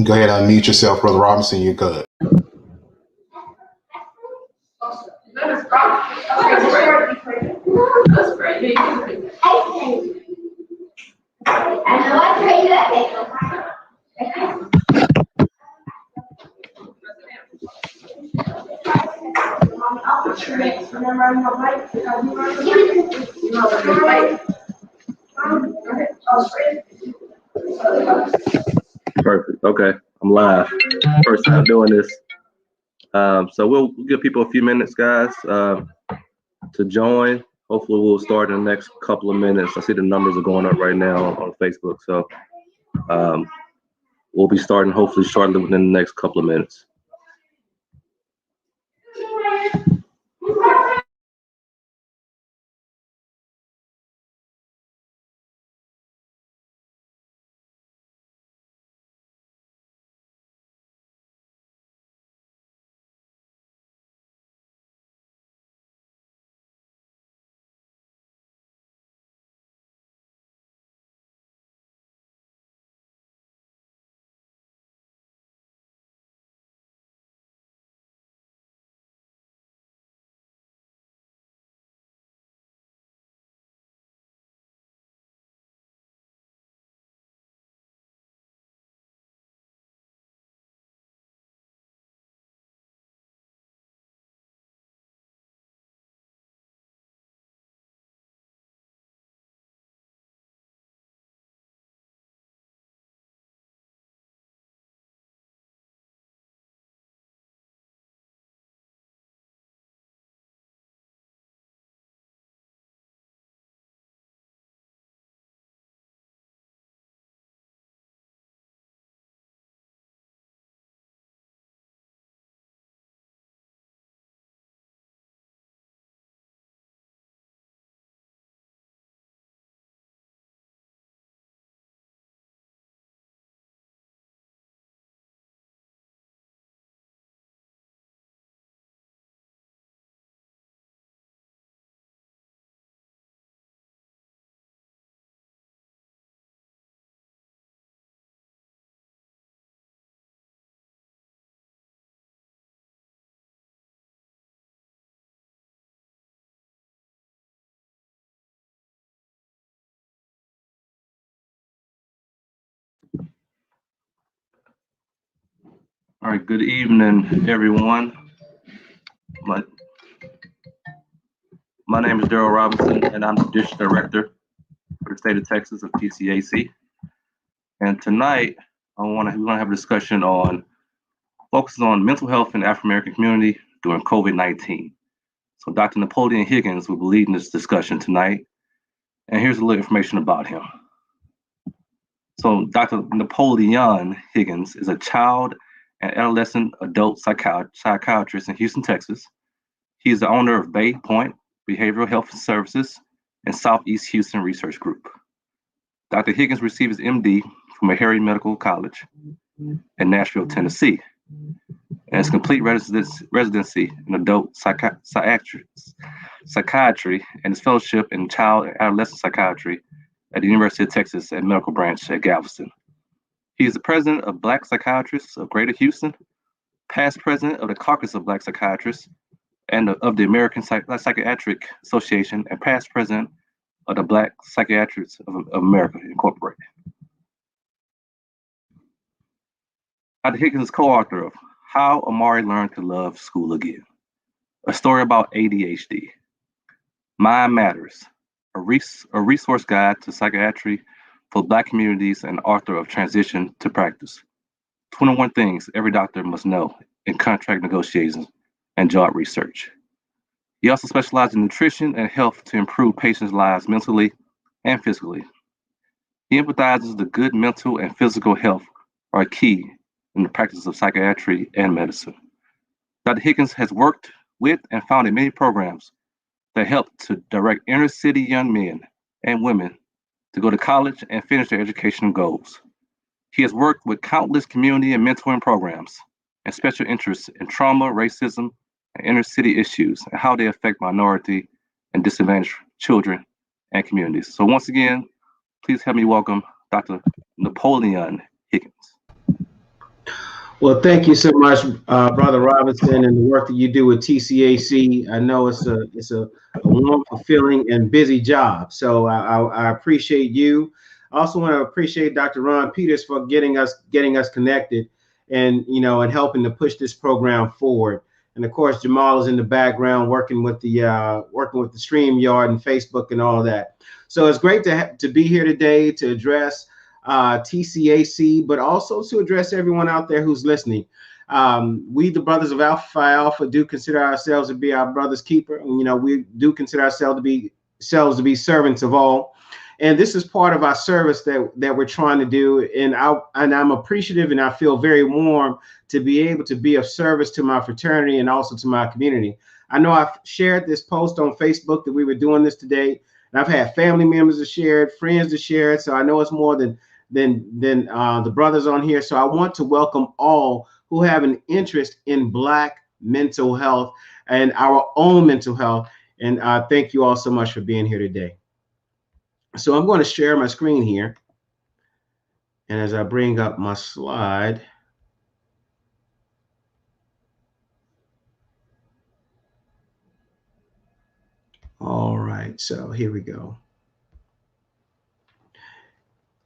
Go ahead and unmute yourself, Brother Robinson. You good. Perfect. Okay, I'm live. First time doing this. So we'll give people a few minutes, guys, to join. Hopefully we'll start in the next couple of minutes. I see the numbers are going up right now on Facebook. So we'll be starting hopefully shortly within the next couple of minutes. All right, good evening, everyone. My name is Daryl Robinson, and I'm the District Director for the state of Texas of Tcac. And tonight, we're going to have a discussion on focusing on mental health in the African American community during COVID-19. So Dr. Napoleon Higgins will be leading this discussion tonight. And here's a little information about him. So Dr. Napoleon Higgins is a child and adolescent adult psychiatrist in Houston, Texas. He is the owner of Bay Point Behavioral Health Services and Southeast Houston Research Group. Dr. Higgins received his MD from Meharry Medical College in Nashville, Tennessee, and his complete residency in adult psychiatry and his fellowship in child and adolescent psychiatry at the University of Texas at Medical Branch at Galveston. He is the president of Black Psychiatrists of Greater Houston, past president of the Caucus of Black Psychiatrists, and of the American Psychiatric Association, and past president of the Black Psychiatrists of America, Incorporated. Dr. Higgins is co-author of How Amari Learned to Love School Again, a story about ADHD, Mind Matters, a resource guide to psychiatry for Black communities, and author of Transition to Practice, 21 Things Every Doctor Must Know in Contract Negotiations and Job Research. He also specializes in nutrition and health to improve patients' lives mentally and physically. He empathizes that good mental and physical health are key in the practice of psychiatry and medicine. Dr. Higgins has worked with and founded many programs that help to direct inner city young men and women to go to college and finish their educational goals. He has worked with countless community and mentoring programs and special interests in trauma, racism, and inner city issues and how they affect minority and disadvantaged children and communities. So once again, please help me welcome Dr. Napoleon Higgins. Well, thank you so much, Brother Robinson, and the work that you do with TCAC. I know it's a warm, fulfilling, and busy job. So I appreciate you. I also want to appreciate Dr. Ron Peters for getting us connected, and and helping to push this program forward. And of course, Jamal is in the background working with the StreamYard and Facebook and all of that. So it's great to be here today to address TCAC, but also to address everyone out there who's listening. We, the brothers of Alpha Phi Alpha, do consider ourselves to be our brother's keeper. And, we do consider ourselves to be servants of all. And this is part of our service that we're trying to do. And I'm appreciative, and I feel very warm to be able to be of service to my fraternity and also to my community. I know I've shared this post on Facebook that we were doing this today, and I've had family members to share it, friends to share it. So I know it's more than the brothers on here. So I want to welcome all who have an interest in Black mental health and our own mental health. And thank you all so much for being here today. So I'm going to share my screen here. And as I bring up my slide, all right, so here we go.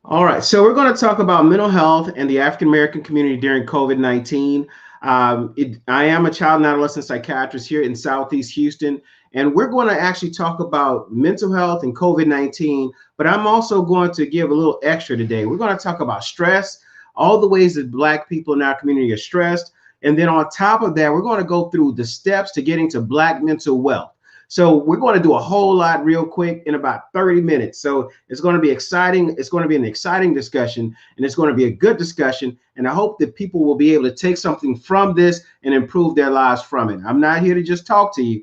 All right, so we're going to talk about mental health and the African American community during COVID-19. I am a child and adolescent psychiatrist here in Southeast Houston, and we're going to actually talk about mental health and COVID-19, but I'm also going to give a little extra today. We're going to talk about stress, all the ways that Black people in our community are stressed, and then on top of that, we're going to go through the steps to getting to Black mental wealth. So we're going to do a whole lot real quick in about 30 minutes. So it's going to be exciting. It's going to be an exciting discussion, and it's going to be a good discussion. And I hope that people will be able to take something from this and improve their lives from it. I'm not here to just talk to you,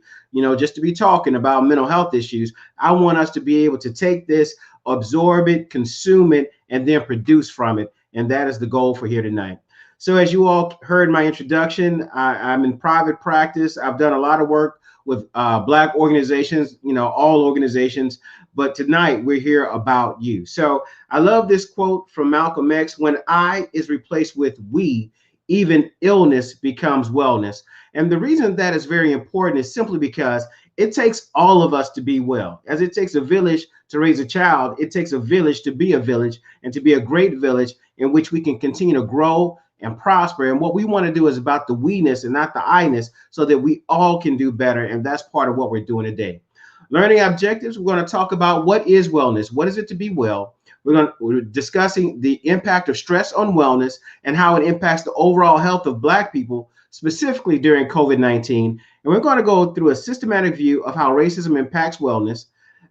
just to be talking about mental health issues. I want us to be able to take this, absorb it, consume it, and then produce from it. And that is the goal for here tonight. So as you all heard my introduction, I'm in private practice. I've done a lot of work with Black organizations, all organizations. But tonight we're here about you. So I love this quote from Malcolm X: "When I is replaced with we, even illness becomes wellness." And the reason that is very important is simply because it takes all of us to be well. As it takes a village to raise a child, it takes a village to be a village, and to be a great village in which we can continue to grow and prosper. And what we want to do is about the we-ness and not the I-ness, so that we all can do better. And that's part of what we're doing today. Learning objectives, we're going to talk about what is wellness. What is it to be well? We're discussing the impact of stress on wellness and how it impacts the overall health of Black people, specifically during COVID-19. And we're going to go through a systematic view of how racism impacts wellness.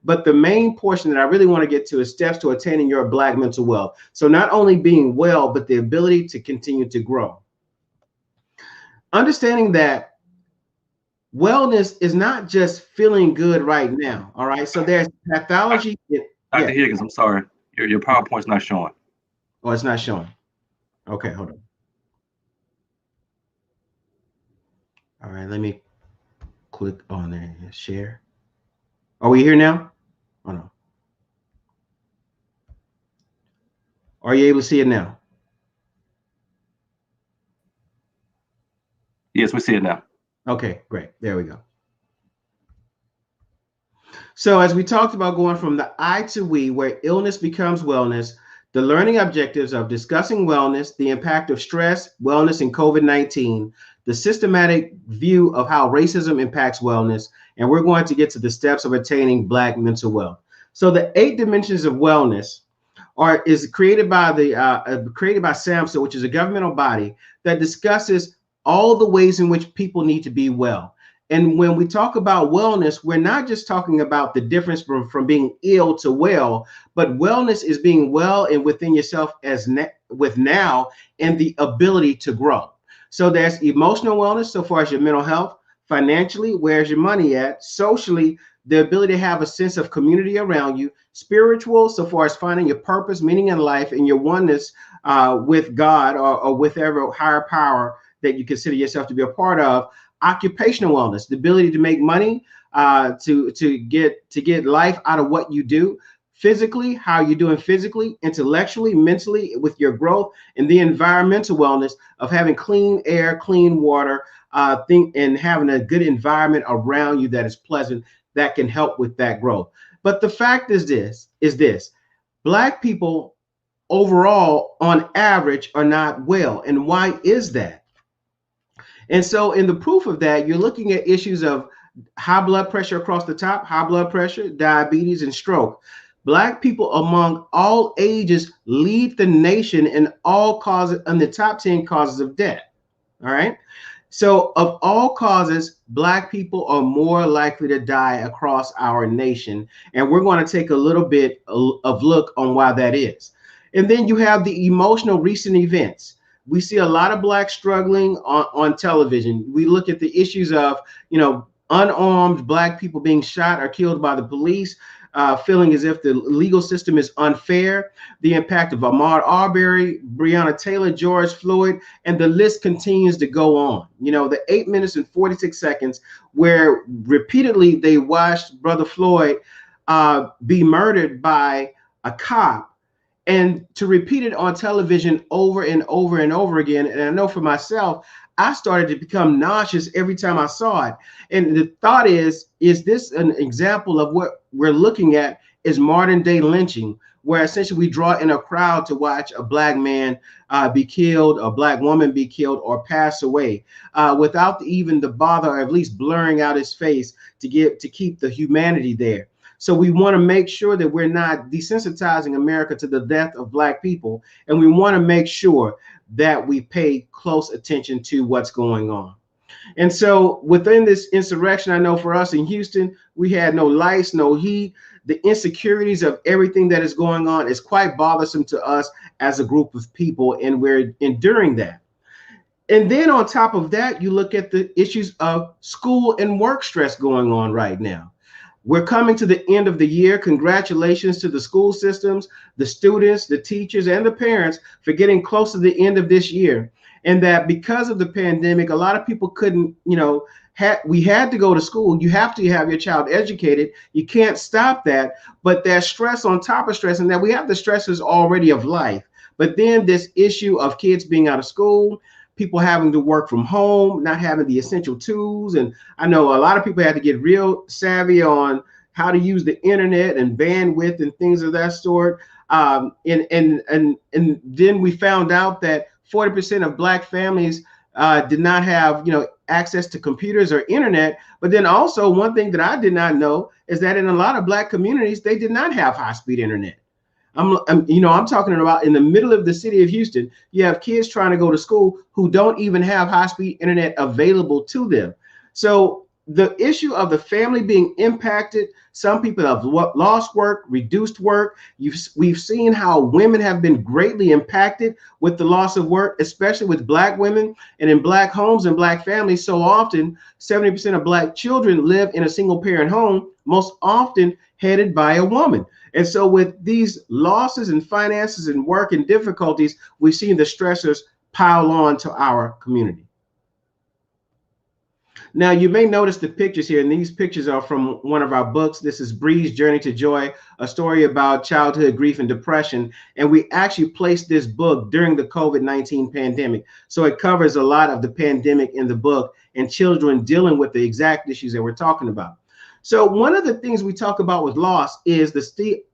But the main portion that I really want to get to is steps to attaining your Black mental wealth. So not only being well, but the ability to continue to grow. Understanding that wellness is not just feeling good right now. All right. So there's pathology. Dr. Higgins, I'm sorry. Your PowerPoint's not showing. Oh, it's not showing. Okay, hold on. All right, let me click on there and share. Are we here now? Oh no. Are you able to see it now? Yes, we see it now. Okay, great. There we go. So as we talked about going from the I to we, where illness becomes wellness, the learning objectives of discussing wellness, the impact of stress, wellness, and COVID-19, the systematic view of how racism impacts wellness, and we're going to get to the steps of attaining Black mental wealth. So the 8 dimensions of wellness is created by SAMHSA, which is a governmental body that discusses all the ways in which people need to be well. And when we talk about wellness, we're not just talking about the difference from being ill to well, but wellness is being well and within yourself with now and the ability to grow. So there's emotional wellness, so far as your mental health. Financially, where's your money at? Socially, the ability to have a sense of community around you. Spiritual, so far as finding your purpose, meaning in life, and your oneness with God or with every higher power that you consider yourself to be a part of. Occupational wellness, the ability to make money, to get life out of what you do. physically, how you're doing physically, intellectually, mentally, with your growth, and the environmental wellness of having clean air, clean water, and having a good environment around you that is pleasant, that can help with that growth. But the fact is this: Black people overall, on average, are not well. And why is that? And so, in the proof of that, you're looking at issues of high blood pressure across the top, high blood pressure, diabetes, and stroke. Black people among all ages lead the nation in all causes, in the top 10 causes of death. All right. So, of all causes, Black people are more likely to die across our nation. And we're going to take a little bit of look on why that is. And then you have the emotional recent events. We see a lot of Blacks struggling on television. We look at the issues of, unarmed Black people being shot or killed by the police, feeling as if the legal system is unfair, the impact of Ahmaud Arbery, Breonna Taylor, George Floyd, and the list continues to go on. The 8 minutes and 46 seconds where repeatedly they watched Brother Floyd be murdered by a cop, and to repeat it on television over and over and over again. And I know for myself, I started to become nauseous every time I saw it. And the thought is this an example of what we're looking at is modern day lynching, where essentially we draw in a crowd to watch a Black man be killed, a Black woman be killed or pass away without even the bother or at least blurring out his face to keep the humanity there. So we want to make sure that we're not desensitizing America to the death of Black people. And we want to make sure that we pay close attention to what's going on. And so within this insurrection, I know for us in Houston, we had no lights, no heat. The insecurities of everything that is going on is quite bothersome to us as a group of people, and we're enduring that. And then on top of that, you look at the issues of school and work stress going on right now. We're coming to the end of the year. Congratulations to the school systems, the students, the teachers, and the parents for getting close to the end of this year. And that because of the pandemic, a lot of people couldn't, we had to go to school. You have to have your child educated. You can't stop that. But there's stress on top of stress, and that we have the stresses already of life. But then this issue of kids being out of school, people having to work from home, not having the essential tools. And I know a lot of people had to get real savvy on how to use the internet and bandwidth and things of that sort. And then we found out that 40% of Black families did not have, access to computers or internet. But then also one thing that I did not know is that in a lot of Black communities, they did not have high-speed internet. I'm talking about in the middle of the city of Houston, you have kids trying to go to school who don't even have high-speed internet available to them. So the issue of the family being impacted, some people have lost work, reduced work. We've seen how women have been greatly impacted with the loss of work, especially with Black women and in Black homes and Black families. So often, 70% of Black children live in a single parent home, most often headed by a woman. And so with these losses in finances and work and difficulties, we've seen the stressors pile on to our community. Now, you may notice the pictures here, and these pictures are from one of our books. This is Bree's Journey to Joy, a story about childhood grief and depression. And we actually placed this book during the COVID-19 pandemic. So it covers a lot of the pandemic in the book and children dealing with the exact issues that we're talking about. So one of the things we talk about with loss is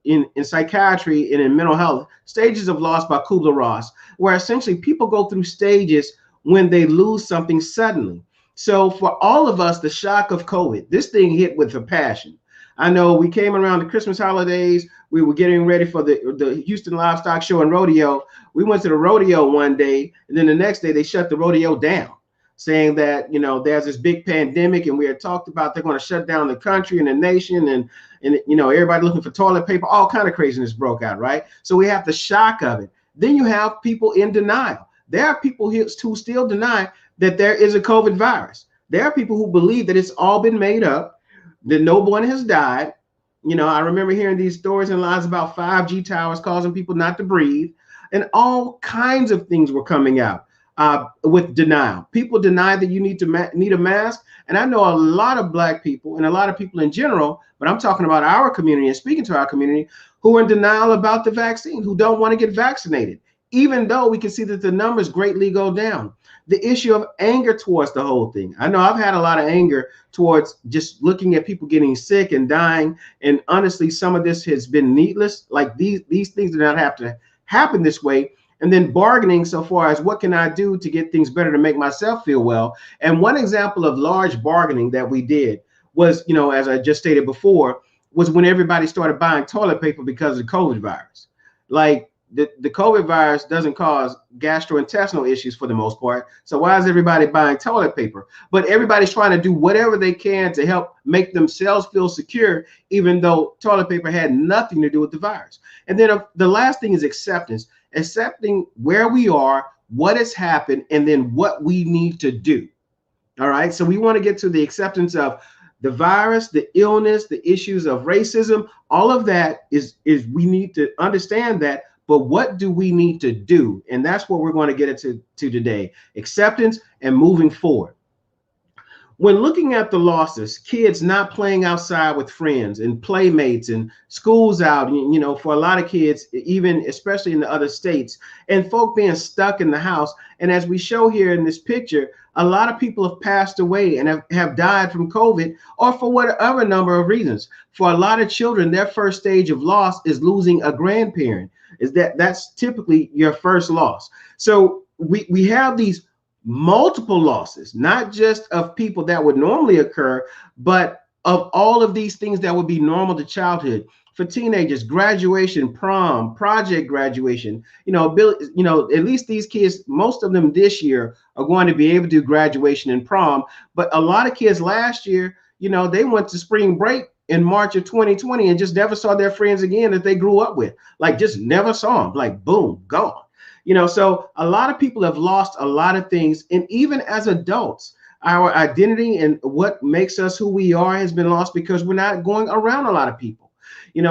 in psychiatry and in mental health, stages of loss by Kubler-Ross, where essentially people go through stages when they lose something suddenly. So for all of us, the shock of COVID, this thing hit with a passion. I know we came around the Christmas holidays. We were getting ready for the Houston Livestock Show and Rodeo. We went to the rodeo one day, and then the next day they shut the rodeo down, saying that, there's this big pandemic, and we had talked about they're going to shut down the country and the nation, and everybody looking for toilet paper, all kind of craziness broke out, right? So we have the shock of it. Then you have people in denial. There are people who still deny that there is a COVID virus. There are people who believe that it's all been made up, that no one has died. I remember hearing these stories and lies about 5G towers causing people not to breathe, and all kinds of things were coming out. With denial. People deny that you need a mask. And I know a lot of Black people and a lot of people in general, but I'm talking about our community and speaking to our community, who are in denial about the vaccine, who don't want to get vaccinated, even though we can see that the numbers greatly go down. The issue of anger towards the whole thing. I know I've had a lot of anger towards just looking at people getting sick and dying. And honestly, some of this has been needless. Like these things do not have to happen this way. And then bargaining so far as what can I do to get things better to make myself feel well. And one example of large bargaining that we did was, as I just stated before, was when everybody started buying toilet paper because of the COVID virus. Like the COVID virus doesn't cause gastrointestinal issues for the most part. So why is everybody buying toilet paper? But everybody's trying to do whatever they can to help make themselves feel secure, even though toilet paper had nothing to do with the virus. And then the last thing is acceptance, accepting where we are, what has happened, and then what we need to do. All right. So we want to get to the acceptance of the virus, the illness, the issues of racism. All of that is we need to understand that. But what do we need to do? And that's what we're going to get into today. Acceptance and moving forward. When looking at the losses, kids not playing outside with friends and playmates and schools out, for a lot of kids, even especially in the other states, and folk being stuck in the house. And as we show here in this picture, a lot of people have passed away and have died from COVID or for whatever number of reasons. For a lot of children, their first stage of loss is losing a grandparent. That's typically your first loss. So we have these multiple losses, not just of people that would normally occur, but of all of these things that would be normal to childhood. For teenagers, graduation, prom, project graduation, at least these kids, most of them this year are going to be able to do graduation and prom. But a lot of kids last year, they went to spring break in March of 2020 and just never saw their friends again that they grew up with, like just never saw them, like boom, gone. So a lot of people have lost a lot of things. And even as adults, our identity and what makes us who we are has been lost because we're not going around a lot of people.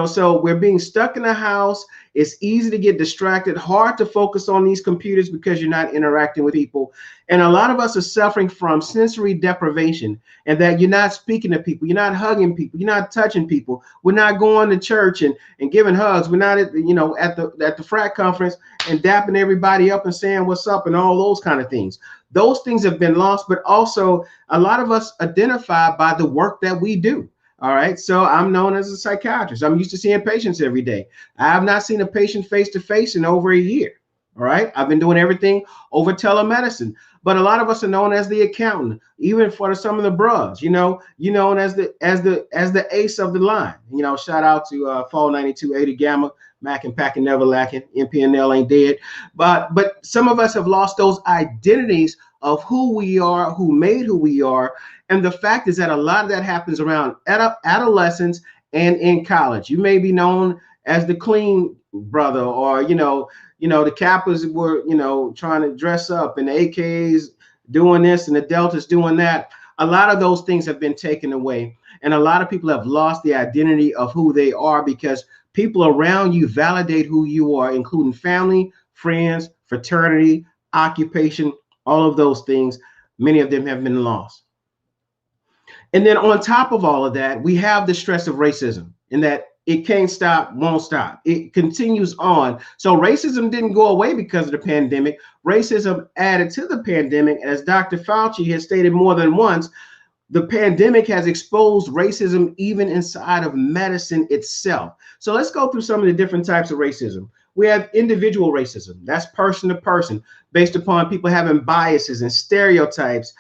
So we're being stuck in the house. It's easy to get distracted, hard to focus on these computers because you're not interacting with people. And a lot of us are suffering from sensory deprivation, and that you're not speaking to people, you're not hugging people, you're not touching people. We're not going to church and giving hugs. We're not at the frat conference and dapping everybody up and saying what's up and all those kind of things. Those things have been lost, but also a lot of us identify by the work that we do. All right. So I'm known as a psychiatrist. I'm used to seeing patients every day. I have not seen a patient face to face in over a year. All right. I've been doing everything over telemedicine. But a lot of us are known as the accountant, even for some of the bros, you're known as the ace of the line. Shout out to Fall 9280 Gamma, Mac and Packing Never Lacking, MPNL ain't dead. But some of us have lost those identities of who we are, who made who we are. And the fact is that a lot of that happens around adolescence and in college. You may be known as the clean brother, or, the Kappas were, trying to dress up, and the AKs doing this and the Deltas doing that. A lot of those things have been taken away. And a lot of people have lost the identity of who they are because people around you validate who you are, including family, friends, fraternity, occupation, all of those things. Many of them have been lost. And then on top of all of that, we have the stress of racism, in that it can't stop, won't stop. It continues on. So racism didn't go away because of the pandemic. Racism added to the pandemic. As Dr. Fauci has stated more than once, the pandemic has exposed racism even inside of medicine itself. So let's go through some of the different types of racism. We have individual racism. That's person to person, based upon people having biases and stereotypes,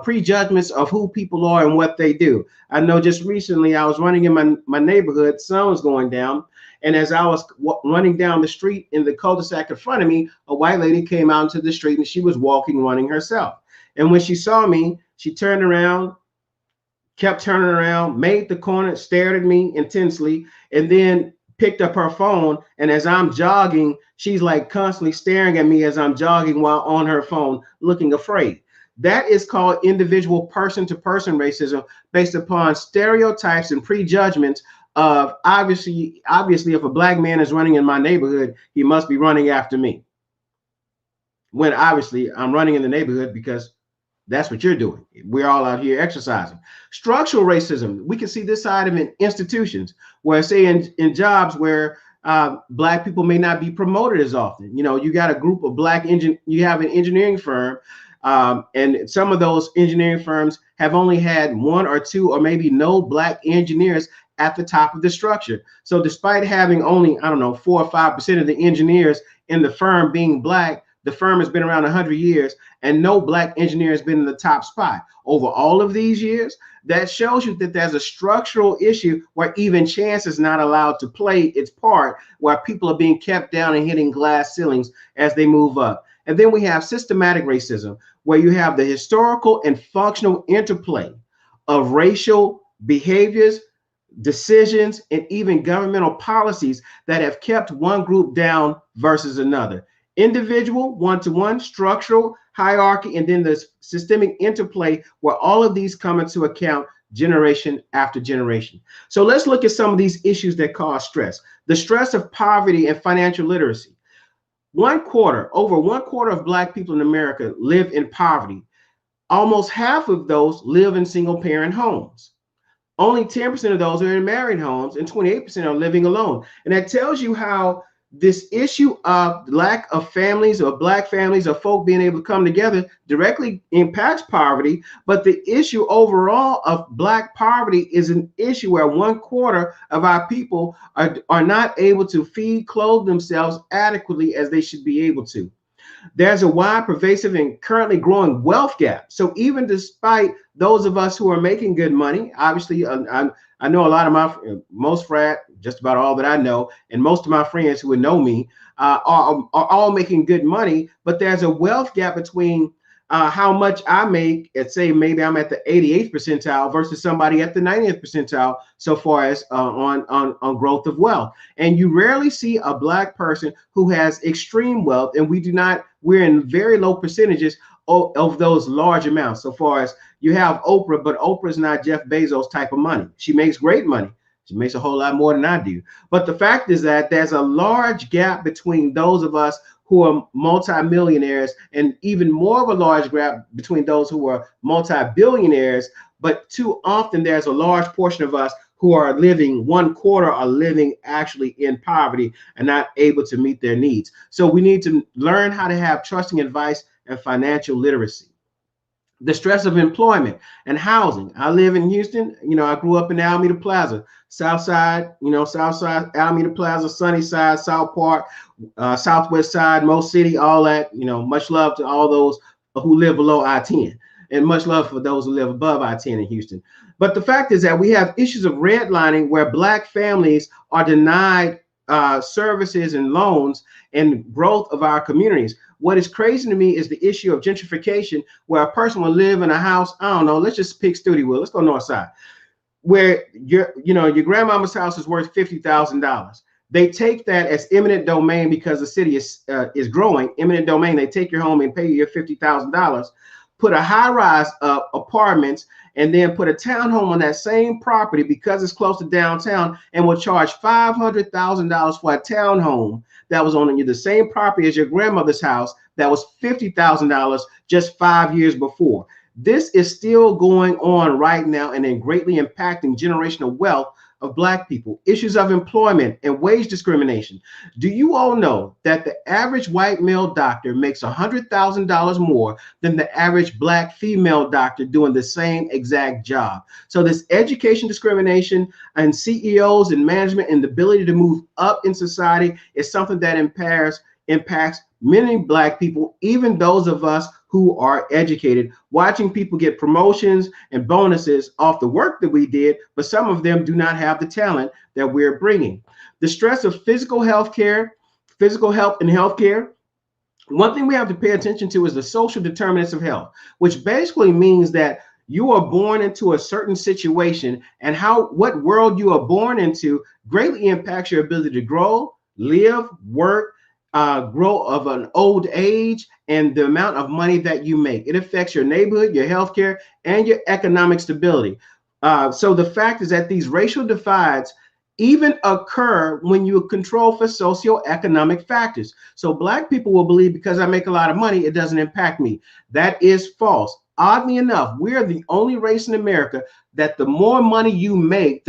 prejudgments of who people are and what they do. I know just recently I was running in my neighborhood, sun was going down. And as I was running down the street in the cul-de-sac in front of me, a white lady came out into the street and she was running herself. And when she saw me, she turned around, kept turning around, made the corner, stared at me intensely, and then picked up her phone. And as I'm jogging, she's like constantly staring at me as I'm jogging while on her phone, looking afraid. That is called individual person-to-person racism, based upon stereotypes and prejudgments of obviously, if a black man is running in my neighborhood, he must be running after me. When obviously I'm running in the neighborhood because that's what you're doing. We're all out here exercising. Structural racism, we can see this side of it in institutions, where say in jobs where Black people may not be promoted as often. You know, you got a group of you have an engineering firm, and some of those engineering firms have only had one or two or maybe no Black engineers at the top of the structure. So despite having only, I don't know, 4 or 5% of the engineers in the firm being Black, the firm has been around 100 years and no Black engineer has been in the top spot over all of these years. That shows you that there's a structural issue where even chance is not allowed to play its part, where people are being kept down and hitting glass ceilings as they move up. And then we have systematic racism, where you have the historical and functional interplay of racial behaviors, decisions, and even governmental policies that have kept one group down versus another. Individual, one-to-one, structural, hierarchy, and then the systemic interplay where all of these come into account generation after generation. So let's look at some of these issues that cause stress. The stress of poverty and financial literacy. Over one quarter of Black people in America live in poverty. Almost half of those live in single parent homes. Only 10% of those are in married homes and 28% are living alone. And that tells you how this issue of lack of families or Black families or folk being able to come together directly impacts poverty. But the issue overall of Black poverty is an issue where one quarter of our people are not able to feed, clothe themselves adequately as they should be able to. There's a wide, pervasive, and currently growing wealth gap. So even despite those of us who are making good money, obviously, I know a lot of just about all that I know, and most of my friends who would know me are all making good money, but there's a wealth gap between how much I make, let's say maybe I'm at the 88th percentile versus somebody at the 90th percentile so far as on growth of wealth. And you rarely see a Black person who has extreme wealth, and we're in very low percentages of those large amounts. So far as you have Oprah, but Oprah's not Jeff Bezos type of money. She makes great money. She makes a whole lot more than I do. But the fact is that there's a large gap between those of us who are multimillionaires, and even more of a large gap between those who are multi-billionaires. But too often there's a large portion of us who are living, one quarter are living actually in poverty and not able to meet their needs. So we need to learn how to have trusting advice and financial literacy. The stress of employment and housing. I live in Houston. You know, I grew up in Alameda Plaza, South Side, Alameda Plaza, Sunnyside, South Park, Southwest Side, Mo City, all that. You know, much love to all those who live below I-10, and much love for those who live above I-10 in Houston. But the fact is that we have issues of redlining where Black families are denied services and loans and growth of our communities. What is crazy to me is the issue of gentrification, where a person will live in a house, I don't know, let's just pick Studewood, let's go north side, where your grandmama's house is worth $50,000. They take that as eminent domain because the city is growing. Eminent domain, they take your home and pay you your $50,000, put a high-rise apartments, and then put a townhome on that same property because it's close to downtown, and will charge $500,000 for a townhome that was on the same property as your grandmother's house that was $50,000 just 5 years before. This is still going on right now and then greatly impacting generational wealth of Black people. Issues of employment and wage discrimination. Do you all know that the average white male doctor makes $100,000 more than the average Black female doctor doing the same exact job? So this education discrimination and CEOs and management and the ability to move up in society is something that impacts many Black people, even those of us who are educated, watching people get promotions and bonuses off the work that we did, but some of them do not have the talent that we're bringing. The stress of physical health and healthcare. One thing we have to pay attention to is the social determinants of health, which basically means that you are born into a certain situation, and what world you are born into greatly impacts your ability to grow, live, work, grow of an old age, and the amount of money that you make. It affects your neighborhood, your healthcare, and your economic stability. So the fact is that these racial divides even occur when you control for socioeconomic factors. So Black people will believe because I make a lot of money, it doesn't impact me. That is false. Oddly enough, we are the only race in America that the more money you make,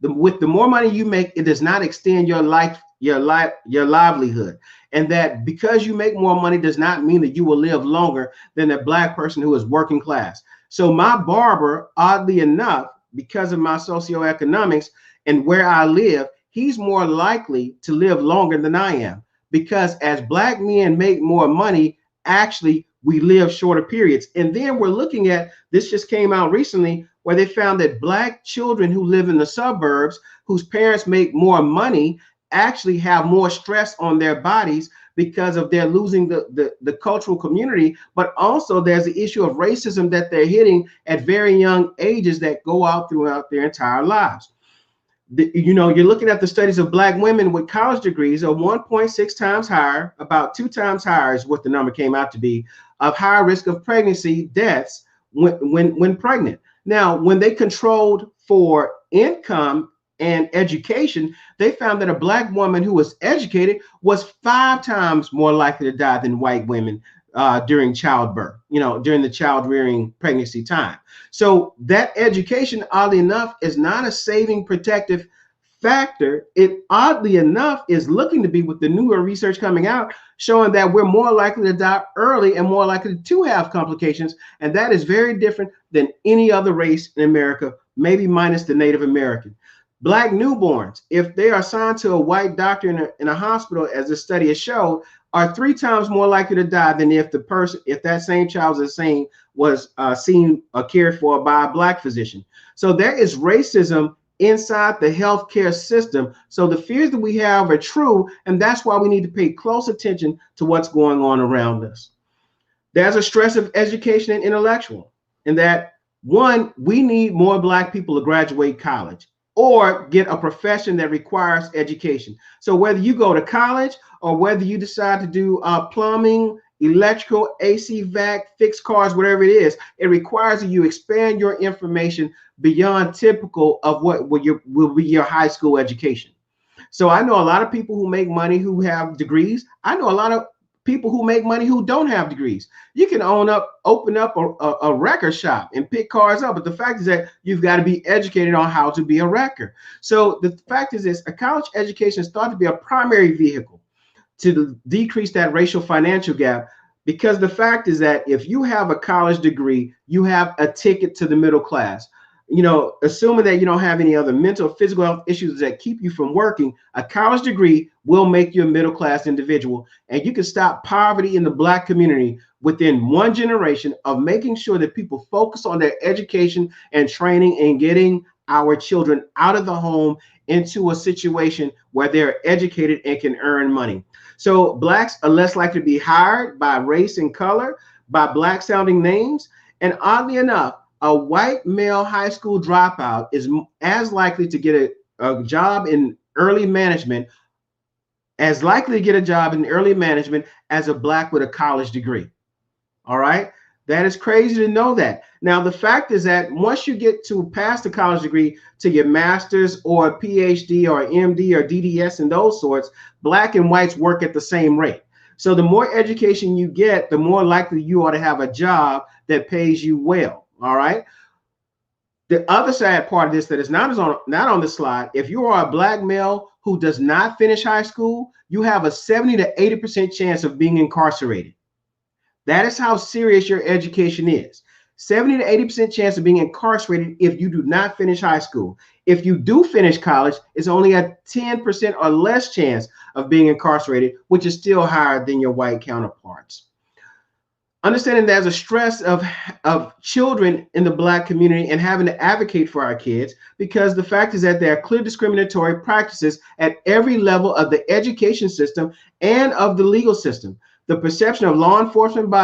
with the more money you make, it does not extend your livelihood. And that because you make more money does not mean that you will live longer than a Black person who is working class. So my barber, oddly enough, because of my socioeconomics and where I live, he's more likely to live longer than I am, because as Black men make more money, actually we live shorter periods. And then we're looking at, this just came out recently, where they found that Black children who live in the suburbs, whose parents make more money, actually have more stress on their bodies because of their losing the cultural community. But also there's the issue of racism that they're hitting at very young ages that go out throughout their entire lives. You're looking at the studies of Black women with college degrees are 1.6 times higher, about 2 times higher is what the number came out to be, of higher risk of pregnancy deaths when pregnant. Now, when they controlled for income and education, they found that a Black woman who was educated was 5 times more likely to die than white women during childbirth, during the child rearing pregnancy time. So that education, oddly enough, is not a saving protective factor. It oddly enough is looking to be, with the newer research coming out, showing that we're more likely to die early and more likely to have complications. And that is very different than any other race in America, maybe minus the Native American. Black newborns, if they are assigned to a white doctor in a hospital, as the study has showed, are 3 times more likely to die than if that same child was seen or cared for by a Black physician. So there is racism inside the healthcare system. So the fears that we have are true, and that's why we need to pay close attention to what's going on around us. There's a stress of education and intellectual, in that, one, we need more Black people to graduate college or get a profession that requires education. So whether you go to college or whether you decide to do plumbing, electrical, AC, vac, fix cars, whatever it is, it requires that you expand your information beyond typical of what will be your high school education. So I know a lot of people who make money who have degrees. I know a lot of people who make money who don't have degrees. You can open up a record shop and pick cars up, but the fact is that you've got to be educated on how to be a wrecker. So the fact is this: a college education is thought to be a primary vehicle to decrease that racial financial gap, because the fact is that if you have a college degree, you have a ticket to the middle class. Assuming that you don't have any other mental or physical health issues that keep you from working, a college degree will make you a middle-class individual. And you can stop poverty in the Black community within 1 generation of making sure that people focus on their education and training and getting our children out of the home into a situation where they're educated and can earn money. So Blacks are less likely to be hired by race and color, by Black sounding names. And oddly enough, a white male high school dropout is as likely to get a job in early management, as as a Black with a college degree. All right. That is crazy to know that. Now, the fact is that once you get to pass the college degree to your master's or a PhD or MD or DDS and those sorts, Black and whites work at the same rate. So the more education you get, the more likely you are to have a job that pays you well. All right. The other sad part of this that is not on the slide: if you are a Black male who does not finish high school, you have a 70 to 80% chance of being incarcerated. That is how serious your education is. 70 to 80% chance of being incarcerated if you do not finish high school. If you do finish college, it's only a 10% or less chance of being incarcerated, which is still higher than your white counterparts. Understanding there's a stress of children in the Black community and having to advocate for our kids, because the fact is that there are clear discriminatory practices at every level of the education system and of the legal system. The perception of law enforcement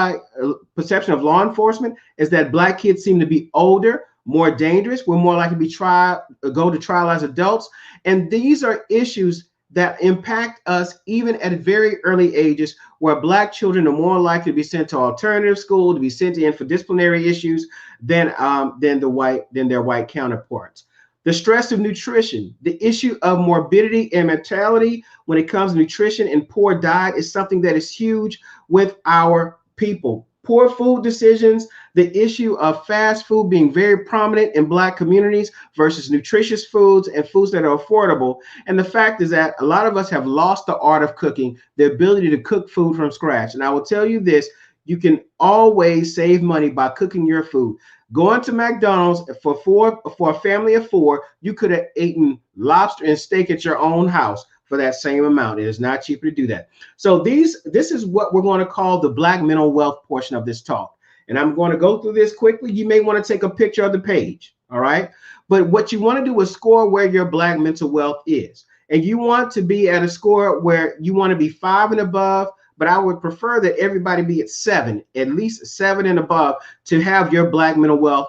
is that Black kids seem to be older, more dangerous. We're more likely to go to trial as adults. And these are issues that impact us even at very early ages, where Black children are more likely to be sent to alternative school, to be sent in for disciplinary issues than their white counterparts. The stress of nutrition, the issue of morbidity and mortality when it comes to nutrition and poor diet is something that is huge with our people. poor food decisions, the issue of fast food being very prominent in Black communities versus nutritious foods and foods that are affordable. And the fact is that a lot of us have lost the art of cooking, the ability to cook food from scratch. And I will tell you this, you can always save money by cooking your food. Going to McDonald's for a family of 4, you could have eaten lobster and steak at your own house for that same amount. It is not cheaper to do that. So this is what we're going to call the Black mental wealth portion of this talk. And I'm going to go through this quickly. You may want to take a picture of the page. All right. But what you want to do is score where your Black mental wealth is. And you want to be at a score where you want to be 5 and above. But I would prefer that everybody be at 7, at least 7 and above, to have your Black mental wealth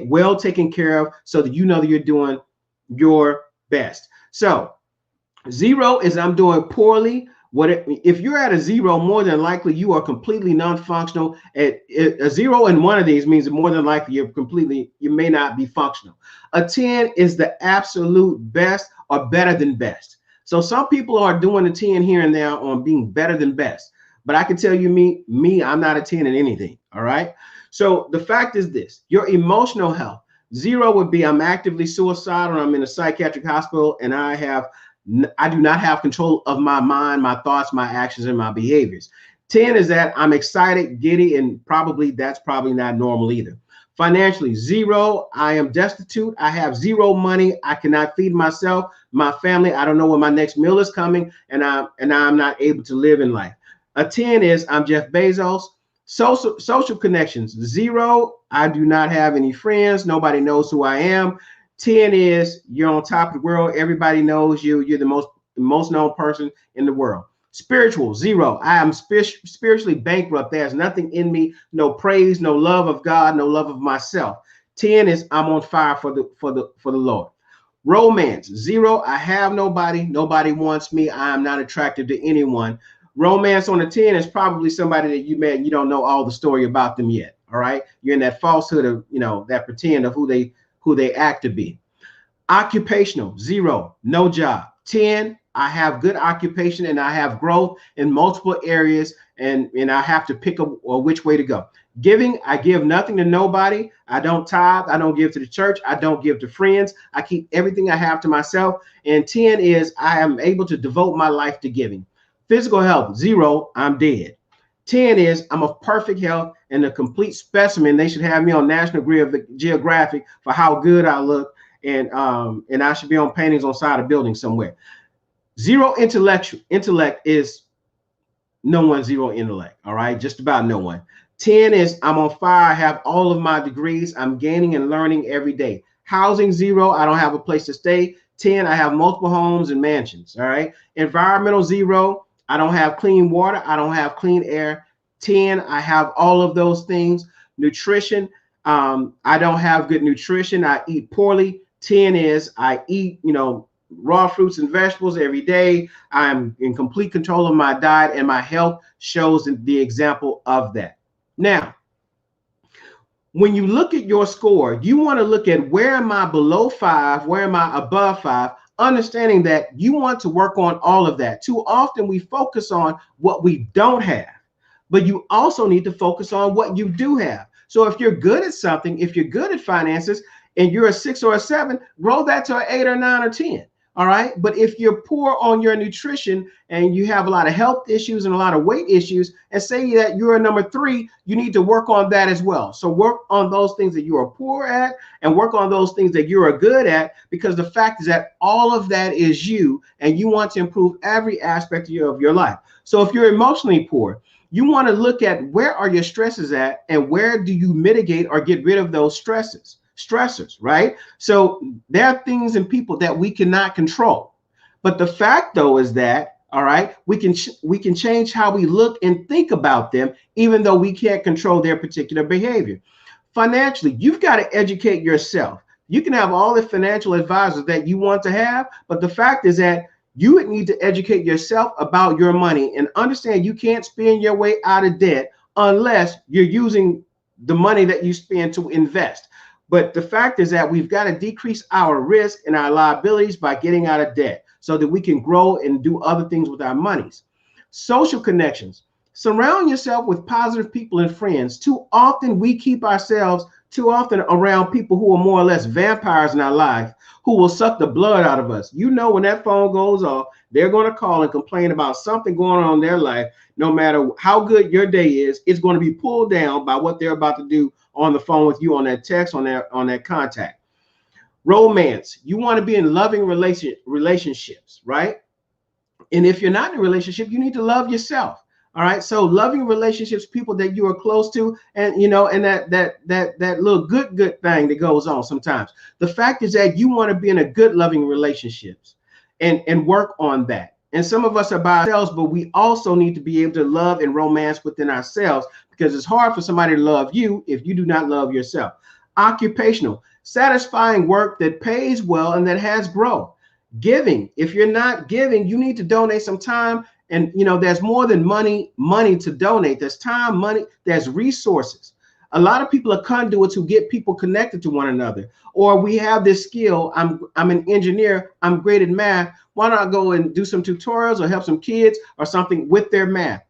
well taken care of, so that you know that you're doing your best. So 0 is I'm doing poorly. If you're at a 0, more than likely you are completely non-functional. A 0 in one of these means more than likely you may not be functional. A 10 is the absolute best or better than best. So some people are doing a 10 here and there on being better than best. But I can tell you, me, I'm not a 10 in anything. All right. So the fact is this: your emotional health. 0 would be I'm actively suicidal, I'm in a psychiatric hospital, and I do not have control of my mind, my thoughts, my actions, and my behaviors. 10 is that I'm excited, giddy, and that's probably not normal either. Financially, 0, I am destitute. I have 0 money. I cannot feed myself, my family. I don't know when my next meal is coming, and I'm not able to live in life. A 10 is I'm Jeff Bezos. Social connections, 0, I do not have any friends. Nobody knows who I am. 10 is you're on top of the world. Everybody knows you. You're the most known person in the world. Spiritual, 0. I am spiritually bankrupt. There's nothing in me, no praise, no love of God, no love of myself. 10 is I'm on fire for the Lord. Romance, 0. I have nobody. Nobody wants me. I am not attracted to anyone. Romance on a 10 is probably somebody that you met and you don't know all the story about them yet. All right. You're in that falsehood of, that pretend of who they act to be. Occupational, 0, no job. 10, I have good occupation and I have growth in multiple areas, and I have to pick which way to go. Giving, I give nothing to nobody. I don't tithe. I don't give to the church. I don't give to friends. I keep everything I have to myself. And 10 is I am able to devote my life to giving. Physical health, 0, I'm dead. 10 is I'm of perfect health and a complete specimen. They should have me on National Geographic for how good I look. And I should be on paintings on side of buildings somewhere. 0 intellect is no one. 0 intellect. All right. Just about no one. 10 is I'm on fire. I have all of my degrees. I'm gaining and learning every day. Housing, 0. I don't have a place to stay. 10, I have multiple homes and mansions. All right. Environmental, 0. I don't have clean water. I don't have clean air. 10, I have all of those things. Nutrition, I don't have good nutrition. I eat poorly. 10 is I eat, raw fruits and vegetables every day. I'm in complete control of my diet, and my health shows the example of that. Now, when you look at your score, you want to look at where am I below 5, where am I above 5, understanding that you want to work on all of that. Too often we focus on what we don't have, but you also need to focus on what you do have. So if you're good at something, if you're good at finances and you're a 6 or a 7, grow that to an 8 or 9 or 10. All right. But if you're poor on your nutrition and you have a lot of health issues and a lot of weight issues, and say that you're a number 3, you need to work on that as well. So work on those things that you are poor at and work on those things that you are good at, because the fact is that all of that is you, and you want to improve every aspect of your life. So if you're emotionally poor, you want to look at where are your stresses at and where do you mitigate or get rid of those stressors, right? So there are things and people that we cannot control. But the fact, though, is that, all right, we can change how we look and think about them, even though we can't control their particular behavior. Financially, you've got to educate yourself. You can have all the financial advisors that you want to have, but the fact is that you would need to educate yourself about your money and understand you can't spend your way out of debt unless you're using the money that you spend to invest. But the fact is that we've got to decrease our risk and our liabilities by getting out of debt so that we can grow and do other things with our monies. Social connections. Surround yourself with positive people and friends. Too often we keep ourselves too often around people who are more or less vampires in our life, who will suck the blood out of us. You know, when that phone goes off, they're going to call and complain about something going on in their life. No matter how good your day is, it's going to be pulled down by what they're about to do on the phone with you, on that text, on that contact. Romance. You want to be in loving relationships, right? And if you're not in a relationship, you need to love yourself. All right. So loving relationships, people that you are close to, and and that little good thing that goes on sometimes. The fact is that you want to be in a good, loving relationships and work on that. And some of us are by ourselves, but we also need to be able to love and romance within ourselves, because it's hard for somebody to love you if you do not love yourself. Occupational, satisfying work that pays well and that has growth. Giving. If you're not giving, you need to donate some time. And there's more than money to donate. There's time, money, there's resources. A lot of people are conduits who get people connected to one another. Or we have this skill. I'm an engineer. I'm great at math. Why not go and do some tutorials or help some kids or something with their math?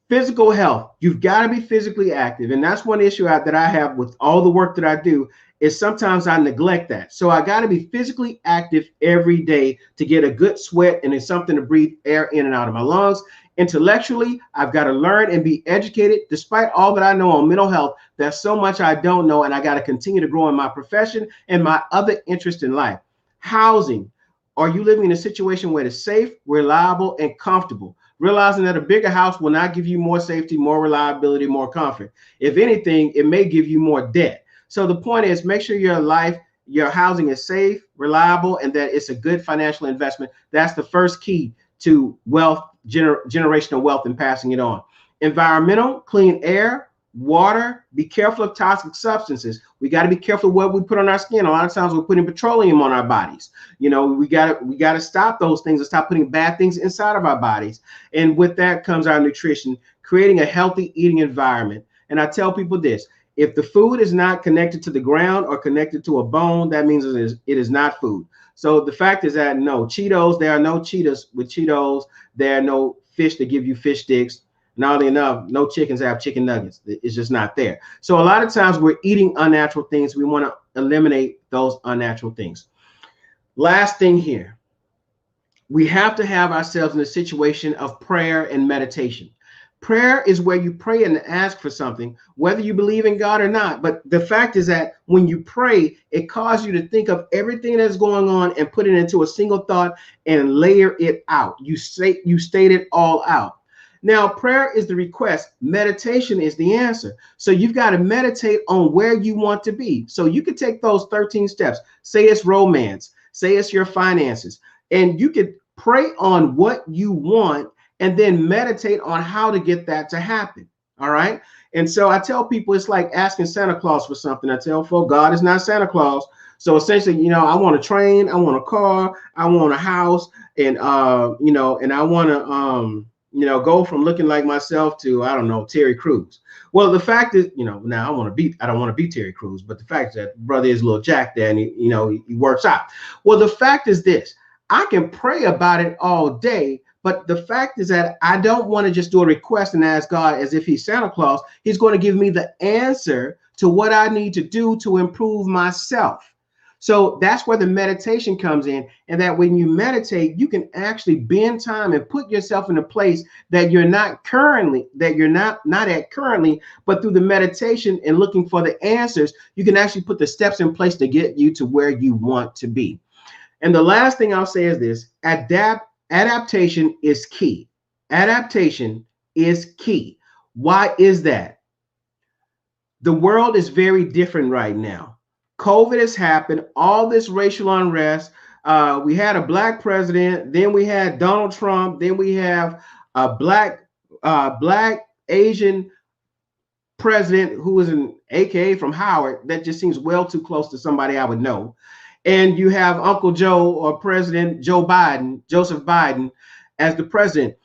Physical health. You've got to be physically active. And that's one issue that I have with all the work that I do, is sometimes I neglect that. So I got to be physically active every day to get a good sweat and it's something to breathe air in and out of my lungs. Intellectually, I've got to learn and be educated. Despite all that I know on mental health, there's so much I don't know, and I got to continue to grow in my profession and my other interest in life. Housing. Are you living in a situation where it's safe, reliable, and comfortable? Realizing that a bigger house will not give you more safety, more reliability, more comfort. If anything, it may give you more debt. So the point is, make sure your housing is safe, reliable, and that it's a good financial investment. That's the first key to wealth, generational wealth, and passing it on. Environmental, clean air, water. Be careful of toxic substances. We got to be careful what we put on our skin. A lot of times we're putting petroleum on our bodies. We got to stop those things and stop putting bad things inside of our bodies. And with that comes our nutrition, creating a healthy eating environment. And I tell people this: if the food is not connected to the ground or connected to a bone, that means it is not food. So the fact is that no Cheetos, there are no Cheetos with Cheetos. There are no fish that give you fish sticks. And oddly enough, no chickens have chicken nuggets. It's just not there. So a lot of times we're eating unnatural things. We want to eliminate those unnatural things. Last thing here, we have to have ourselves in a situation of prayer and meditation. Prayer is where you pray and ask for something, whether you believe in God or not. But the fact is that when you pray, it causes you to think of everything that's going on and put it into a single thought and layer it out. You state it all out. Now, prayer is the request. Meditation is the answer. So you've got to meditate on where you want to be. So you could take those 13 steps. Say it's romance. Say it's your finances. And you could pray on what you want and then meditate on how to get that to happen. All right. And so I tell people it's like asking Santa Claus for something. I tell folks, God is not Santa Claus. So essentially, I want a train, I want a car, I want a house, and and I want to go from looking like myself to, I don't know, Terry Crews. Well, the fact is, now I don't want to be Terry Crews, but the fact is that brother is a little jacked there, and he works out. Well, the fact is this: I can pray about it all day, but the fact is that I don't want to just do a request and ask God as if he's Santa Claus. He's going to give me the answer to what I need to do to improve myself. So that's where the meditation comes in, and that when you meditate, you can actually bend time and put yourself in a place that you're not at currently, but through the meditation and looking for the answers, you can actually put the steps in place to get you to where you want to be. And the last thing I'll say is this: adaptation is key. Adaptation is key. Why is that? The world is very different right now. COVID has happened, all this racial unrest. We had a black president, then we had Donald Trump, then we have a black Asian president who is an AKA from Howard. That just seems well too close to somebody I would know. And you have Uncle Joe, or President Joseph Biden, as the president.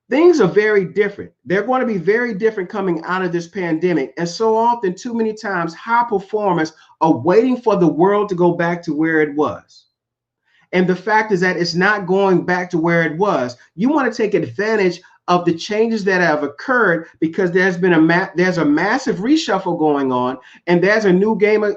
Things are very different. They're going to be very different coming out of this pandemic. And so often, too many times, high performers are waiting for the world to go back to where it was. And the fact is that it's not going back to where it was. You want to take advantage of the changes that have occurred, because there's been there's a massive reshuffle going on, and there's a new game of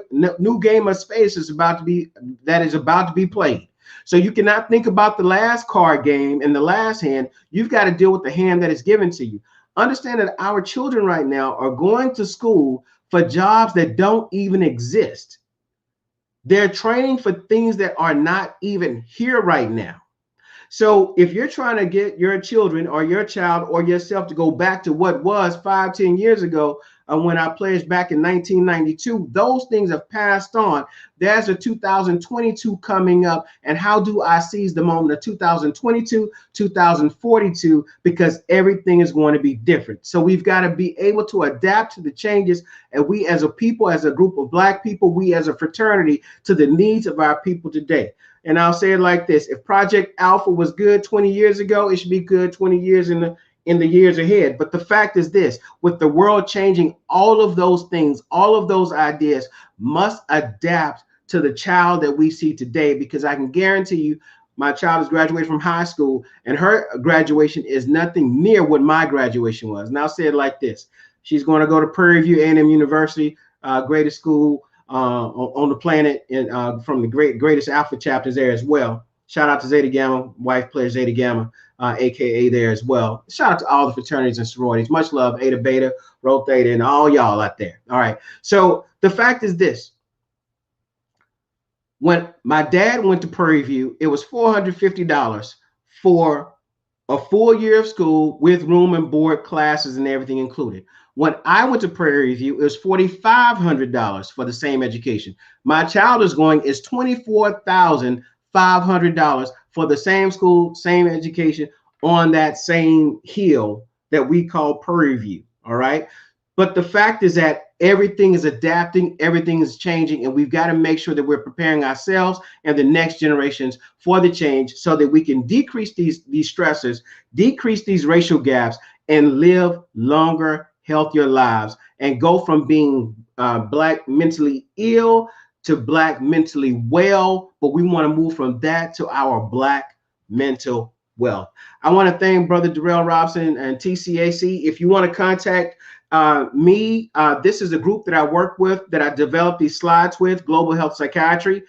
space is about to be played. So you cannot think about the last card game in the last hand. You've got to deal with the hand that is given to you. Understand that our children right now are going to school for jobs that don't even exist. They're training for things that are not even here right now. So if you're trying to get your children or your child or yourself to go back to what was 5-10 years ago, when I pledged back in 1992, those things have passed on. There's a 2022 coming up, and how do I seize the moment of 2022, 2042, because everything is going to be different. So we've got to be able to adapt to the changes, and we as a people, as a group of Black people, we as a fraternity, to the needs of our people today. And I'll say it like this: if Project Alpha was good 20 years ago, it should be good 20 years in the years ahead. But the fact is this: with the world changing, all of those things, all of those ideas must adapt to the child that we see today, because I can guarantee you, my child is graduating from high school, and her graduation is nothing near what my graduation was. And I'll say it like this: she's going to go to Prairie View A&M University, greatest school on the planet, and from the greatest Alpha chapters there as well. Shout out to Zeta Gamma, wife pledge Zeta Gamma, aka there as well. Shout out to all the fraternities and sororities. Much love, Eta Beta, Rho Theta, and all y'all out there. All right. So the fact is this: when my dad went to Prairie View, it was $450 for a full year of school with room and board, classes, and everything included. When I went to Prairie View, it was $4,500 for the same education. My child is $24,500 for the same school, same education on that same hill that we call Prairie View. All right. But the fact is that everything is adapting, everything is changing, and we've got to make sure that we're preparing ourselves and the next generations for the change, so that we can decrease these stressors, decrease these racial gaps, and live longer, healthier lives, and go from being Black mentally ill to Black mentally well. But we want to move from that to our Black mental wealth. I want to thank Brother Darrell Robinson and TCAC. If you want to contact me, this is a group that I work with, that I developed these slides with, Global Health Psychiatry.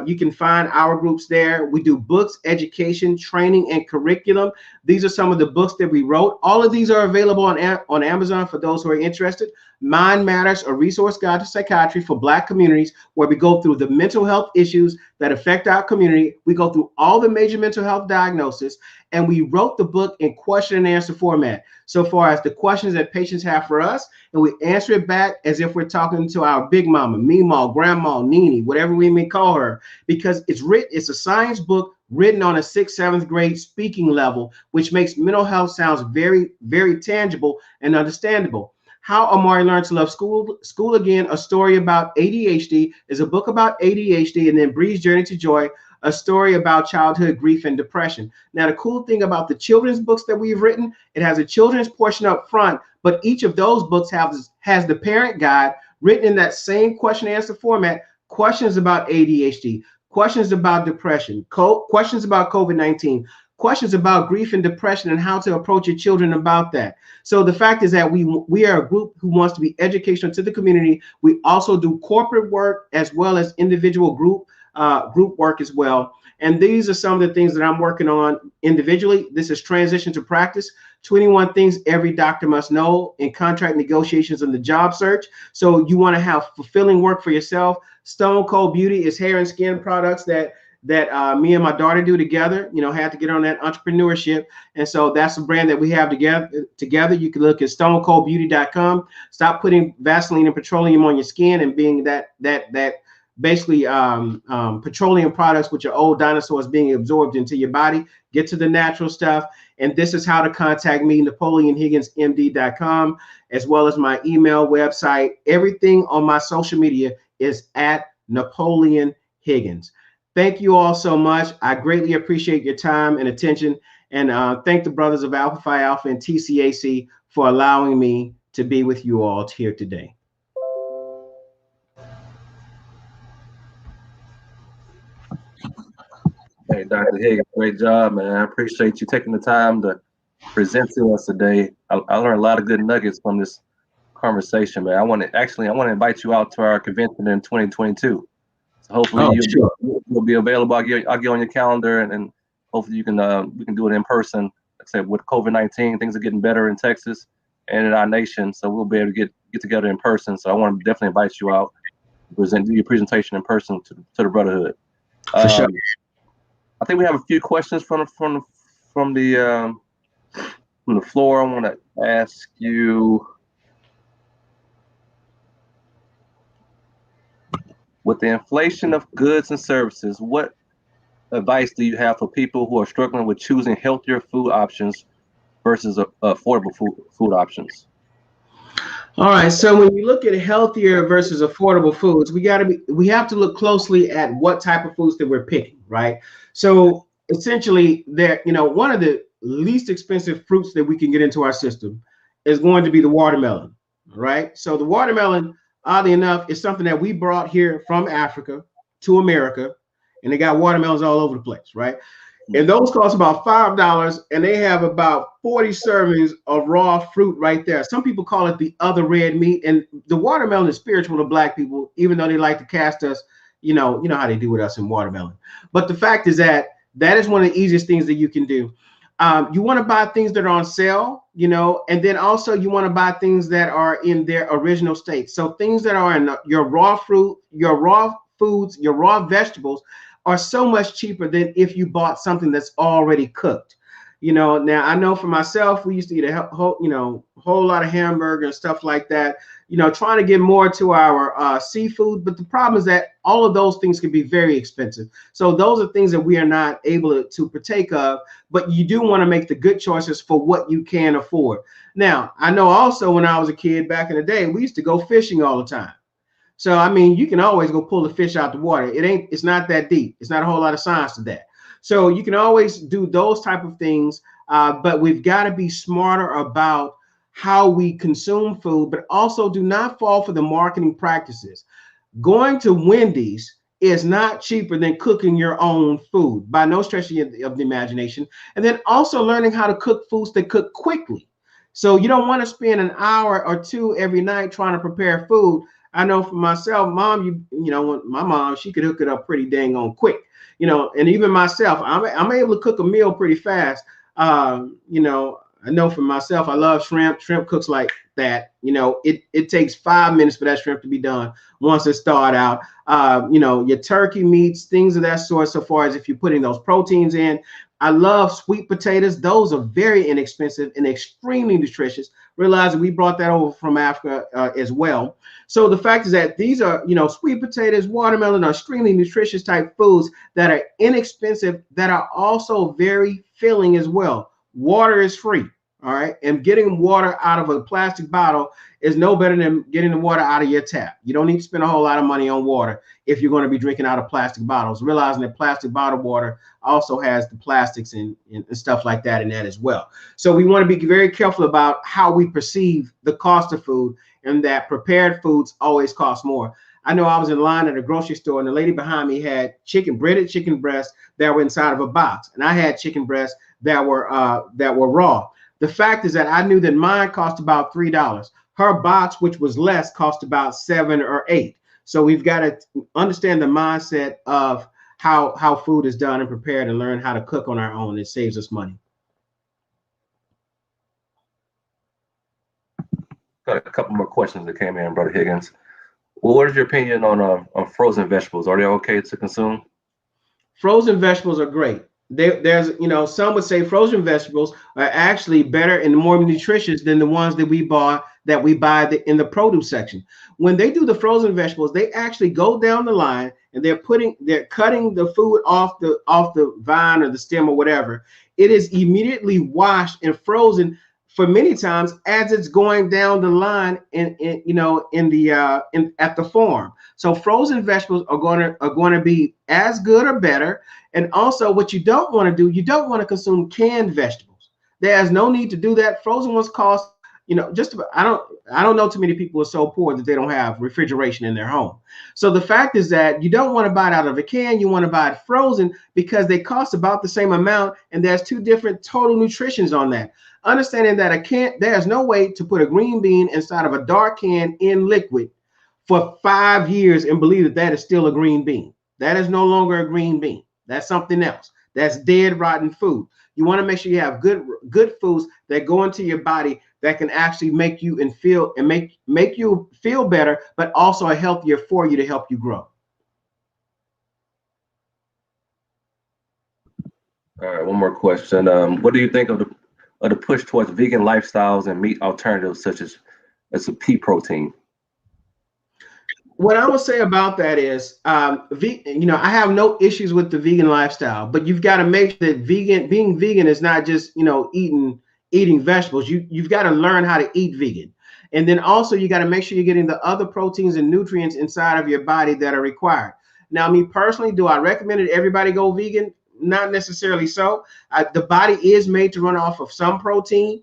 You can find our groups there. We do books, education, training, and curriculum. These are some of the books that we wrote. All of these are available on Amazon for those who are interested. Mind Matters, a resource guide to psychiatry for Black communities, where we go through the mental health issues that affect our community. We go through all the major mental health diagnoses, and we wrote the book in question and answer format, so far as the questions that patients have for us, and we answer it back as if we're talking to our big mama, Meemaw, Grandma, Nini, whatever we may call her, because it's a science book written on a 6th, 7th grade speaking level, which makes mental health sounds very, very tangible and understandable. How Amari Learned to Love School. School Again, a story about ADHD, is a book about ADHD, and then Bree's Journey to Joy, a story about childhood grief and depression. Now, the cool thing about the children's books that we've written, it has a children's portion up front, but each of those books has the parent guide written in that same question and answer format, questions about ADHD, questions about depression, questions about COVID-19, questions about grief and depression, and how to approach your children about that. So the fact is that we are a group who wants to be educational to the community. We also do corporate work as well as individual group work as well. And these are some of the things that I'm working on individually. This is Transition to Practice, 21 Things Every Doctor Must Know in Contract Negotiations and the Job Search. So you want to have fulfilling work for yourself. Stone Cold Beauty is hair and skin products that me and my daughter do together. You know, had to get on that entrepreneurship. And so that's the brand that we have together. You can look at stonecoldbeauty.com. Stop putting Vaseline and petroleum on your skin and being that basically petroleum products, which are old dinosaurs being absorbed into your body. Get to the natural stuff. And this is how to contact me, NapoleonHigginsMD.com, as well as my email, website. Everything on my social media is at Napoleon Higgins. Thank you all so much. I greatly appreciate your time and attention. And thank the brothers of Alpha Phi Alpha and TCAC for allowing me to be with you all here today. Hey, Dr. Higgins, great job, man. I appreciate you taking the time to present to us today. I learned a lot of good nuggets from this conversation, man. I want to invite you out to our convention in 2022. So hopefully Oh, sure. you'll be available. I'll get on your calendar, and hopefully we can do it in person. Like I said, with COVID-19, things are getting better in Texas and in our nation, so we'll be able to get together in person. So I want to definitely invite you out, do your presentation in person to the Brotherhood. For sure. I think we have a few questions from the floor. I want to ask you, with the inflation of goods and services, what advice do you have for people who are struggling with choosing healthier food options versus affordable food options? All right. So when you look at healthier versus affordable foods, we have to look closely at what type of foods that we're picking, right? So essentially, one of the least expensive fruits that we can get into our system is going to be the watermelon, right? So the watermelon, oddly enough, is something that we brought here from Africa to America, and they got watermelons all over the place, right? And those cost about $5, and they have about 40 servings of raw fruit right there. Some people call it the other red meat, and the watermelon is spiritual to Black people, even though they like to cast us, you know how they do with us in watermelon. But the fact is that is one of the easiest things that you can do. You want to buy things that are on sale, and then also you want to buy things that are in their original state. So things that are in your raw fruit, your raw foods, your raw vegetables are so much cheaper than if you bought something that's already cooked. Now I know for myself, we used to eat a whole lot of hamburger and stuff like that, trying to get more to our seafood. But the problem is that all of those things can be very expensive. So those are things that we are not able to partake of, but you do want to make the good choices for what you can afford. Now, I know also when I was a kid back in the day, we used to go fishing all the time. So, I mean, you can always go pull the fish out the water. It's not that deep. It's not a whole lot of science to that. So you can always do those type of things, but we've got to be smarter about how we consume food, but also do not fall for the marketing practices. Going to Wendy's is not cheaper than cooking your own food by no stretch of the imagination. And then also learning how to cook foods that cook quickly. So you don't want to spend an hour or two every night trying to prepare food. I know for myself, mom, my mom, she could hook it up pretty dang on quick, and even myself, I'm able to cook a meal pretty fast. I know for myself, I love shrimp. Shrimp cooks like that. It takes 5 minutes for that shrimp to be done once it's thawed out. Your turkey meats, things of that sort, so far as if you're putting those proteins in. I love sweet potatoes. Those are very inexpensive and extremely nutritious. Realizing we brought that over from Africa as well. So the fact is that these are, sweet potatoes, watermelon are extremely nutritious type foods that are inexpensive, that are also very filling as well. Water is free. All right. And getting water out of a plastic bottle is no better than getting the water out of your tap. You don't need to spend a whole lot of money on water if you're going to be drinking out of plastic bottles, realizing that plastic bottled water also has the plastics and stuff like that in that as well. So we want to be very careful about how we perceive the cost of food, and that prepared foods always cost more. I know I was in line at a grocery store, and the lady behind me had breaded chicken breasts that were inside of a box, and I had chicken breasts that were raw. The fact is that I knew that mine cost about $3. Her box, which was less, cost about $7 or $8. So we've got to understand the mindset of how food is done and prepared, and learn how to cook on our own. It saves us money. Got a couple more questions that came in, Brother Higgins. Well, what is your opinion on frozen vegetables? Are they okay to consume? Frozen vegetables are great. There's, some would say frozen vegetables are actually better and more nutritious than the ones that we buy in the produce section. When they do the frozen vegetables, they actually go down the line and they're cutting the food off the vine or the stem or whatever. It is immediately washed and frozen for many times as it's going down the line at the farm. So frozen vegetables are going to be as good or better. And also, what you don't want to do, you don't want to consume canned vegetables. There's no need to do that. Frozen ones cost, just about, I don't know too many people who are so poor that they don't have refrigeration in their home. So the fact is that you don't want to buy it out of a can. You want to buy it frozen because they cost about the same amount, and there's two different total nutritions on that. understanding that a can, there's no way to put a green bean inside of a dark can in liquid for 5 years and believe that that is still a green bean. That is no longer a green bean. That's something else. That's dead, rotten food. You want to make sure you have good foods that go into your body that can actually make you and feel and make you feel better, but also are healthier for you to help you grow. All right, one more question. What do you think of the push towards vegan lifestyles and meat alternatives such as a pea protein? What I would say about that is, I have no issues with the vegan lifestyle, but you've got to make sure that being vegan is not just, eating vegetables. You've got to learn how to eat vegan. And then also you got to make sure you're getting the other proteins and nutrients inside of your body that are required. Now, me personally, do I recommend that everybody go vegan? Not necessarily so. The body is made to run off of some protein.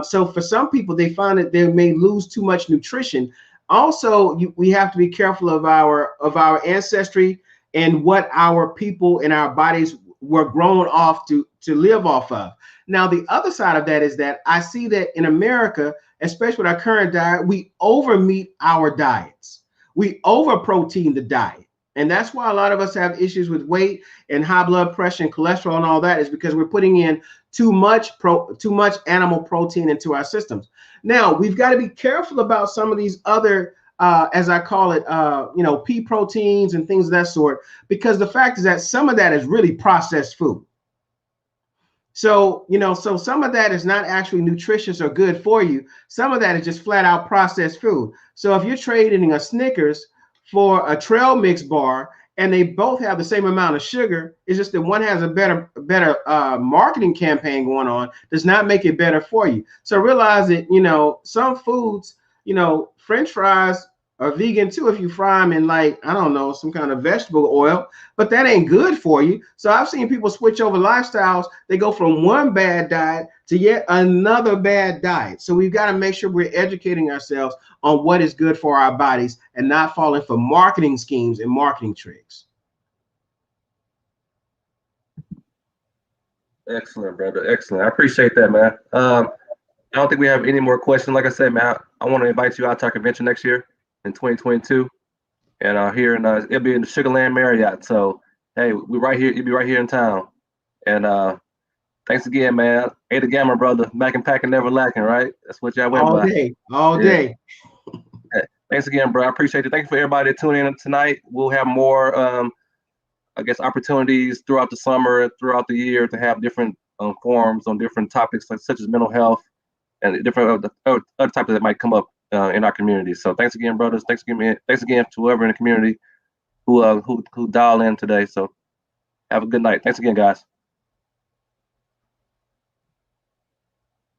So for some people, they find that they may lose too much nutrition. Also, we have to be careful of our ancestry and what our people and our bodies were grown off to live off of. Now, the other side of that is that I see that in America, especially with our current diet, we over meat our diets. We over protein the diet. And that's why a lot of us have issues with weight and high blood pressure and cholesterol and all that, is because we're putting in too much animal protein into our systems. Now, we've got to be careful about some of these other, as I call it, pea proteins and things of that sort, because the fact is that some of that is really processed food. So, so some of that is not actually nutritious or good for you. Some of that is just flat out processed food. So if you're trading a Snickers for a trail mix bar and they both have the same amount of sugar, it's just that one has a better marketing campaign going on, does not make it better for you. So realize that, some foods, French fries are vegan too if you fry them in, like, I don't know, some kind of vegetable oil, but that ain't good for you. So I've seen people switch over lifestyles. They go from one bad diet to yet another bad diet. So we've got to make sure we're educating ourselves on what is good for our bodies and not falling for marketing schemes and marketing tricks. Excellent, brother. Excellent. I appreciate that, man. I don't think we have any more questions. Like I said, man, I want to invite you out to our convention next year in 2022, and it'll be in the Sugarland Marriott. So, hey, we right here. You'll be right here in town. And thanks again, man. Ate the Gamma, brother. Back and packing, never lacking. Right? That's what y'all went all by. All day. Okay. Thanks again, bro. I appreciate it. Thank you for everybody tuning in tonight. We'll have more, opportunities throughout the summer, throughout the year, to have different forums on different topics, such as mental health and different other topics that might come up in our community. So thanks again, brothers. Thanks again to whoever in the community who dialed in today. So have a good night. Thanks again, guys.